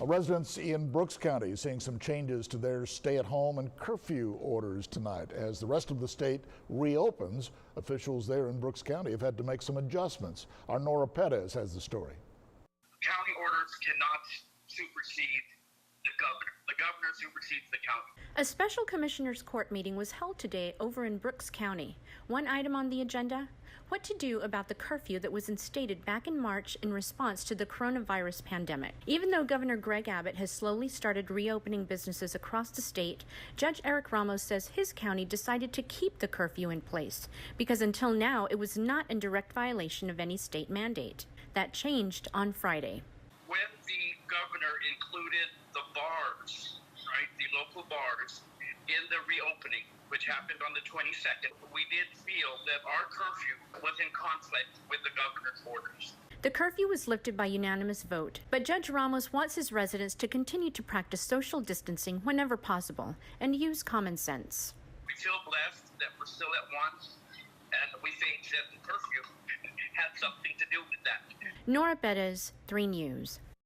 Residents in Brooks County seeing some changes to their stay-at-home and curfew orders tonight. As the rest of the state reopens, officials there in Brooks County have had to make some adjustments. Our Nora Perez has the story. County orders cannot supersede the governor. The governor supersedes the county. A special commissioners court meeting was held today over in Brooks County. One item on the agenda, what to do about the curfew that was instated back in March in response to the coronavirus pandemic. Even though Governor Greg Abbott has slowly started reopening businesses across the state, Judge Eric Ramos says his county decided to keep the curfew in place because until now it was not in direct violation of any state mandate. That changed on Friday. When the governor included the bars, right, the local bars, in the reopening, which happened on the 22nd, we did feel that our curfew was in conflict with the governor's orders. The curfew was lifted by unanimous vote, but Judge Ramos wants his residents to continue to practice social distancing whenever possible and use common sense. We feel blessed that we're still at one, and we think that the curfew had something to do with that. Nora Perez, 3 News.